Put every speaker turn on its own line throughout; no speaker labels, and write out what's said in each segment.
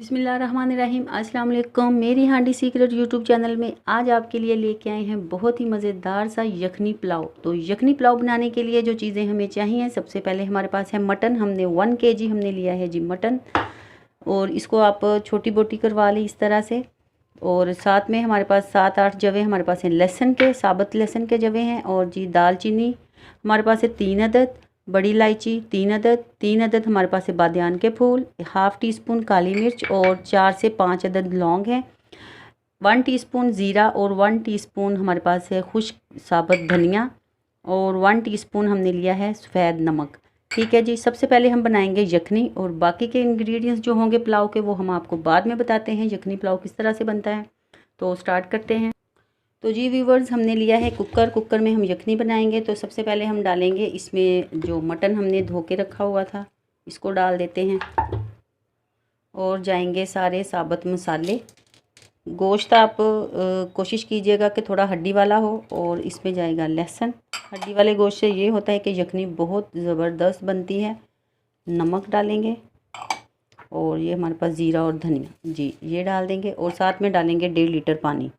बिस्मिल्लाहिर्रहमानिर्रहीम। अस्सलाम वालेकुम। मेरी हांडी सीक्रेट यूट्यूब चैनल में आज आपके लिए लेके आए हैं बहुत ही मज़ेदार सा यखनी पुलाव। तो यखनी पुलाव बनाने के लिए जो चीज़ें हमें चाहिए, सबसे पहले हमारे पास है मटन। हमने 1 kg हमने लिया है जी मटन, और इसको आप छोटी बोटी करवा लें इस तरह से। और साथ में हमारे पास 7-8 जवे हमारे पास हैं लहसुन के, साबुत लहसुन के जवे हैं। और जी दालचीनी हमारे पास है 3 अदद, बड़ी इलायची 3 अदद हमारे पास है बादियान के फूल, ½ टीस्पून काली मिर्च और 4 से 5 अदद लौंग हैं, 1 टीस्पून ज़ीरा और 1 टीस्पून हमारे पास है खुश्क साबुत धनिया, और 1 टीस्पून हमने लिया है सफ़ेद नमक। ठीक है जी। सबसे पहले हम बनाएंगे यखनी, और बाकी के इंग्रेडिएंट्स जो होंगे पुलाव के वो हम आपको बाद में बताते हैं यखनी पुलाव किस तरह से बनता है। तो स्टार्ट करते हैं। तो जी व्यूवर्स, हमने लिया है कुकर में हम यखनी बनाएंगे। तो सबसे पहले हम डालेंगे इसमें जो मटन हमने धो के रखा हुआ था, इसको डाल देते हैं। और जाएंगे सारे साबुत मसाले। गोश्त आप कोशिश कीजिएगा कि थोड़ा हड्डी वाला हो। और इसमें जाएगा लहसुन। हड्डी वाले गोश्त से ये होता है कि यखनी बहुत ज़बरदस्त बनती है। नमक डालेंगे, और ये हमारे पास ज़ीरा और धनिया जी ये डाल देंगे। और साथ में डालेंगे 1.5 लीटर पानी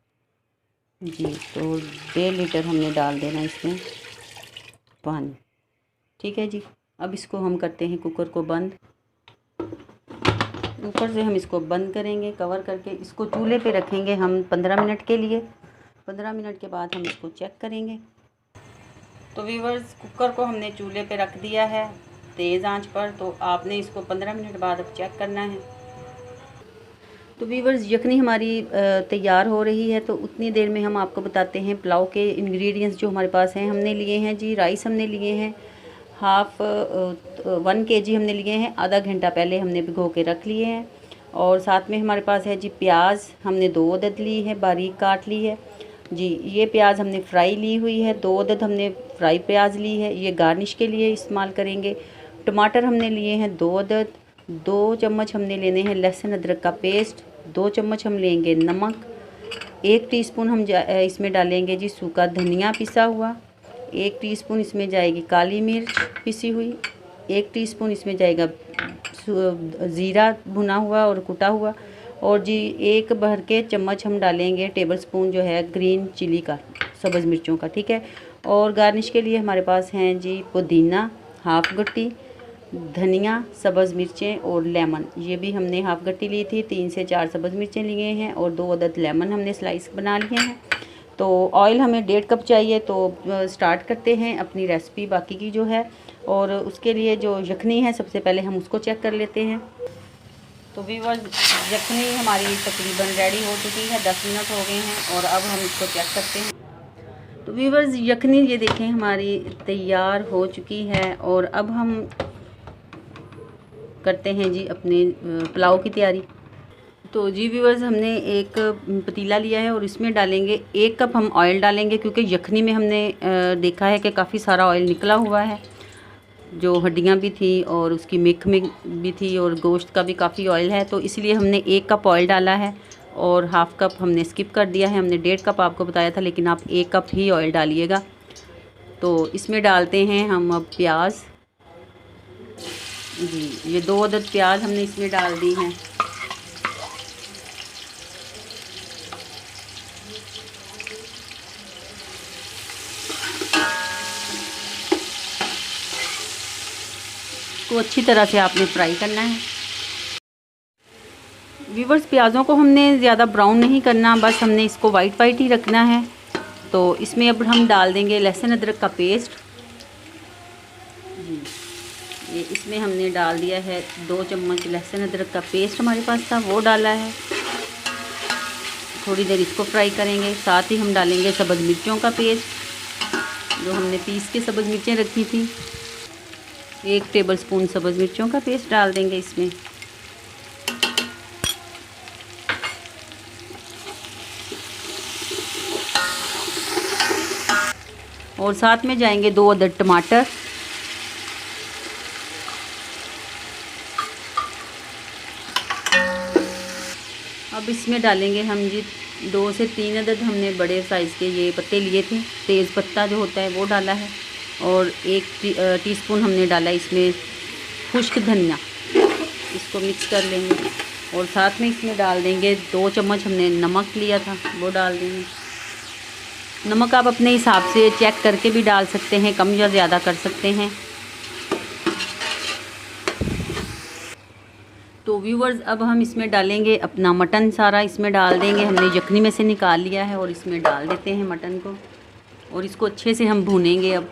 जी। तो 1.5 लीटर हमने डाल देना इसमें पानी। ठीक है जी। अब इसको हम करते हैं कुकर को बंद। ऊपर से हम इसको बंद करेंगे कवर करके। इसको चूल्हे पे रखेंगे हम 15 मिनट के लिए। 15 मिनट के बाद हम इसको चेक करेंगे। तो व्यूअर्स, कुकर को हमने चूल्हे पे रख दिया है तेज़ आंच पर। तो आपने इसको 15 मिनट बाद अब चेक करना है। तो व्यूअर्स, यखनी हमारी तैयार हो रही है। तो उतनी देर में हम आपको बताते हैं पुलाव के इंग्रेडिएंट्स जो हमारे पास हैं। हमने लिए हैं जी राइस, हमने लिए हैं 1 kg हमने लिए हैं। आधा घंटा पहले हमने भिगो के रख लिए हैं। और साथ में हमारे पास है जी प्याज, हमने 2 अदद ली है, बारीक काट ली है जी। ये प्याज हमने फ्राई ली हुई है, 2 अदद हमने फ्राई प्याज ली है, ये गार्निश के लिए इस्तेमाल करेंगे। टमाटर हमने लिए हैं 2 अदद। 2 चम्मच हमने लेने हैं लहसुन अदरक का पेस्ट। 2 चम्मच हम लेंगे नमक। 1 टीस्पून हम इसमें डालेंगे जी सूखा धनिया पिसा हुआ। 1 टीस्पून इसमें जाएगी काली मिर्च पिसी हुई। 1 टीस्पून इसमें जाएगा ज़ीरा भुना हुआ और कुटा हुआ। और जी 1 भर के चम्मच हम डालेंगे टेबलस्पून जो है ग्रीन चिली का, सब्ज़ मिर्चों का। ठीक है। और गार्निश के लिए हमारे पास हैं जी पुदीना ½ गट्टी, धनिया, सब्ज़ मिर्चें और लेमन। ये भी हमने ½ गट्टी ली थी। 3 से 4 सब्ज़ मिर्चें लिए हैं, और 2 अदद लेमन हमने स्लाइस बना लिए हैं। तो ऑयल हमें 1.5 कप चाहिए। तो स्टार्ट करते हैं अपनी रेसिपी बाकी की जो है। और उसके लिए जो यखनी है, सबसे पहले हम उसको चेक कर लेते हैं। तो व्यूअर्स, यखनी हमारी तकरीबन रेडी हो चुकी है, 10 मिनट हो गए हैं। और अब हम इसको चेक करते हैं। तो व्यूअर्स, यखनी ये देखें हमारी तैयार हो चुकी है। और अब हम करते हैं जी अपने पुलाव की तैयारी। तो जी व्यूअर्स, हमने एक पतीला लिया है और इसमें डालेंगे 1 कप हम ऑयल डालेंगे, क्योंकि यखनी में हमने देखा है कि काफ़ी सारा ऑयल निकला हुआ है। जो हड्डियां भी थी और उसकी मिख में भी थी, और गोश्त का भी काफ़ी ऑयल है। तो इसलिए हमने 1 कप ऑयल डाला है, और ½ कप हमने स्किप कर दिया है। हमने 1.5 कप आपको बताया था, लेकिन आप 1 कप ही ऑयल डालिएगा। तो इसमें डालते हैं हम अब प्याज जी। ये 2 अदद प्याज हमने इसमें डाल दी हैं। इसको अच्छी तरह से आपने फ्राई करना है। व्यूअर्स, प्याज़ों को हमने ज़्यादा ब्राउन नहीं करना, बस हमने इसको वाइट ही रखना है। तो इसमें अब हम डाल देंगे लहसुन अदरक का पेस्ट जी। ये इसमें हमने डाल दिया है 2 चम्मच लहसुन अदरक का पेस्ट हमारे पास था, वो डाला है। थोड़ी देर इसको फ्राई करेंगे। साथ ही हम डालेंगे सब्ज़ मिर्चों का पेस्ट, जो हमने पीस के सब्ज़ मिर्चें रखी थी। 1 टेबलस्पून सब्ज़ मिर्चों का पेस्ट डाल देंगे इसमें। और साथ में जाएंगे 2 अदद टमाटर। अब इसमें डालेंगे हम जी 2 से 3 अदद हमने बड़े साइज़ के ये पत्ते लिए थे, तेज़ पत्ता जो होता है वो डाला है। और 1 टीस्पून हमने डाला इसमें खुश्क धनिया। इसको मिक्स कर लेंगे। और साथ में इसमें डाल देंगे 2 चम्मच हमने नमक लिया था वो डाल देंगे। नमक आप अपने हिसाब से चेक करके भी डाल सकते हैं, कम या ज़्यादा कर सकते हैं। तो व्यूवर्स अब हम इसमें डालेंगे अपना मटन, सारा इसमें डाल देंगे। हमने यखनी में से निकाल लिया है और इसमें डाल देते हैं मटन को और इसको अच्छे से हम भूनेंगे। अब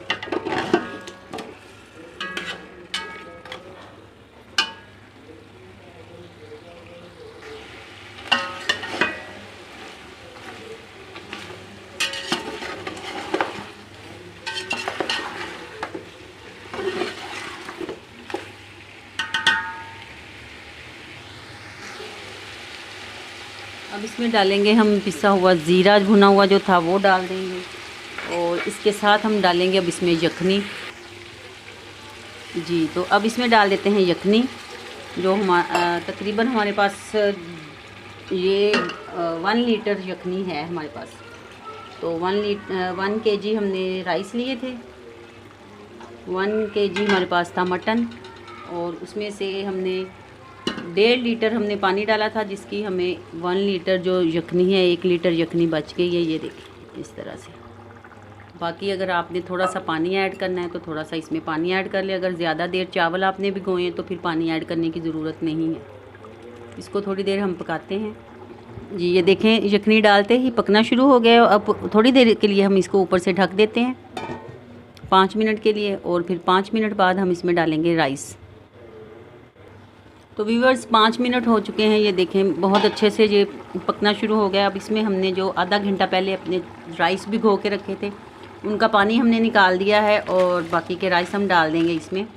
इसमें डालेंगे हम पिसा हुआ ज़ीरा, भुना हुआ जो था वो डाल देंगे और इसके साथ हम डालेंगे अब इसमें यखनी जी। तो अब इसमें डाल देते हैं यखनी, जो तकरीबन हमारे पास ये 1 लीटर यखनी है हमारे पास। तो 1 kg हमने राइस लिए थे, 1 kg हमारे पास था मटन और उसमें से हमने 1.5 लीटर हमने पानी डाला था, जिसकी हमें 1 लीटर जो यखनी है 1 लीटर यखनी बच गई है। ये देखिए इस तरह से। बाकी अगर आपने थोड़ा सा पानी ऐड करना है तो थोड़ा सा इसमें पानी ऐड कर ले। अगर ज़्यादा देर चावल आपने भिगोए हैं तो फिर पानी ऐड करने की ज़रूरत नहीं है। इसको थोड़ी देर हम पकाते हैं जी। ये देखें यखनी डालते ही पकना शुरू हो गया। अब थोड़ी देर के लिए हम इसको ऊपर से ढक देते हैं 5 मिनट के लिए और फिर 5 मिनट बाद हम इसमें डालेंगे राइस। तो व्यूअर्स 5 मिनट हो चुके हैं, ये देखें बहुत अच्छे से ये पकना शुरू हो गया। अब इसमें हमने जो आधा घंटा पहले अपने राइस भिगो के रखे थे उनका पानी हमने निकाल दिया है और बाकी के राइस हम डाल देंगे इसमें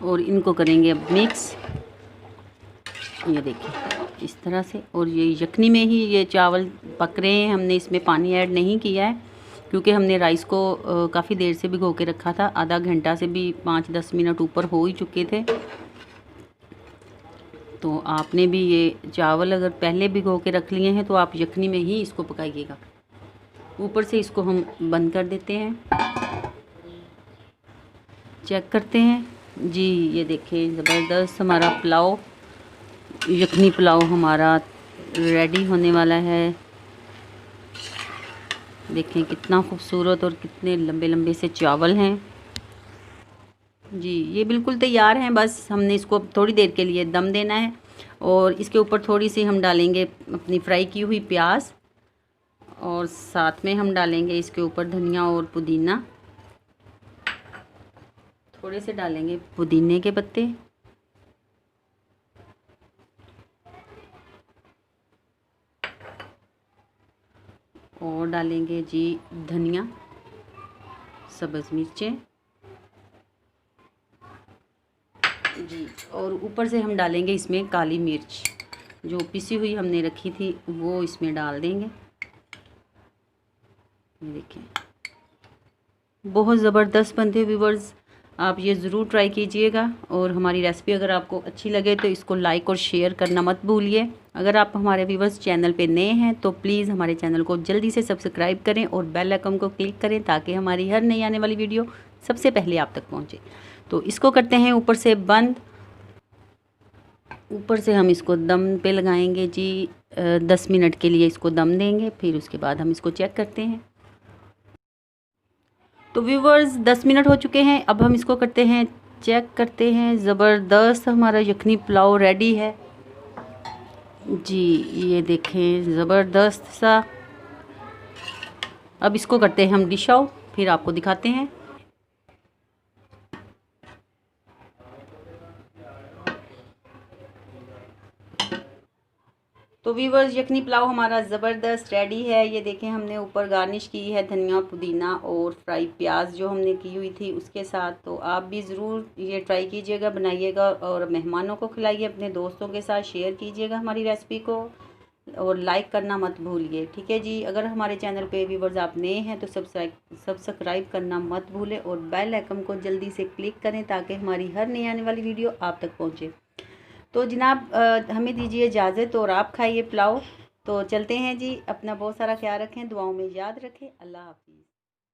और इनको करेंगे अब मिक्स। ये देखिए इस तरह से। और ये यखनी में ही ये चावल पक रहे हैं, हमने इसमें पानी ऐड नहीं किया है क्योंकि हमने राइस को काफ़ी देर से भिगो के रखा था। आधा घंटा से भी 5-10 मिनट ऊपर हो ही चुके थे। तो आपने भी ये चावल अगर पहले भिगो के रख लिए हैं तो आप यखनी में ही इसको पकाइएगा। ऊपर से इसको हम बंद कर देते हैं, चेक करते हैं जी। ये देखिए ज़बरदस्त हमारा पुलाव, यखनी पुलाव हमारा रेडी होने वाला है। देखें कितना खूबसूरत और कितने लंबे लंबे से चावल हैं जी। ये बिल्कुल तैयार हैं, बस हमने इसको थोड़ी देर के लिए दम देना है और इसके ऊपर थोड़ी सी हम डालेंगे अपनी फ्राई की हुई प्याज और साथ में हम डालेंगे इसके ऊपर धनिया और पुदीना। थोड़े से डालेंगे पुदीने के पत्ते और डालेंगे जी धनिया, सब्ज़ मिर्चें जी। और ऊपर से हम डालेंगे इसमें काली मिर्च जो पिसी हुई हमने रखी थी वो इसमें डाल देंगे। ये देखिए बहुत ज़बरदस्त बनते हैं व्यूवर्स, आप ये ज़रूर ट्राई कीजिएगा। और हमारी रेसिपी अगर आपको अच्छी लगे तो इसको लाइक और शेयर करना मत भूलिए। अगर आप हमारे व्यूवर्स चैनल पे नए हैं तो प्लीज़ हमारे चैनल को जल्दी से सब्सक्राइब करें और बेल आइकन को क्लिक करें ताकि हमारी हर नई आने वाली वीडियो सबसे पहले आप तक पहुँचे। तो इसको करते हैं ऊपर से बंद। ऊपर से हम इसको दम पे लगाएंगे जी। 10 मिनट के लिए इसको दम देंगे, फिर उसके बाद हम इसको चेक करते हैं। तो व्यूवर्स 10 मिनट हो चुके हैं, अब हम इसको करते हैं चेक करते हैं। ज़बरदस्त हमारा यखनी पुलाव रेडी है जी। ये देखें ज़बरदस्त सा। अब इसको करते हैं हम डिश आउट, फिर आपको दिखाते हैं। तो व्यूवर्स यखनी पुलाव हमारा ज़बरदस्त रेडी है। ये देखें हमने ऊपर गार्निश की है धनिया पुदीना और फ्राई प्याज जो हमने की हुई थी उसके साथ। तो आप भी ज़रूर ये ट्राई कीजिएगा, बनाइएगा और मेहमानों को खिलाइए, अपने दोस्तों के साथ शेयर कीजिएगा हमारी रेसिपी को और लाइक करना मत भूलिए, ठीक है जी। अगर हमारे चैनल पे व्यूवर्स आप नए हैं तो सब्सक्राइब करना मत भूलें और बेल आइकन को जल्दी से क्लिक करें ताकि हमारी हर नई आने वाली वीडियो आप तक पहुँचे। तो जनाब हमें दीजिए इजाज़त और आप खाइए पुलाव। तो चलते हैं जी, अपना बहुत सारा ख्याल रखें, दुआओं में याद रखें। अल्लाह हाफ़िज़।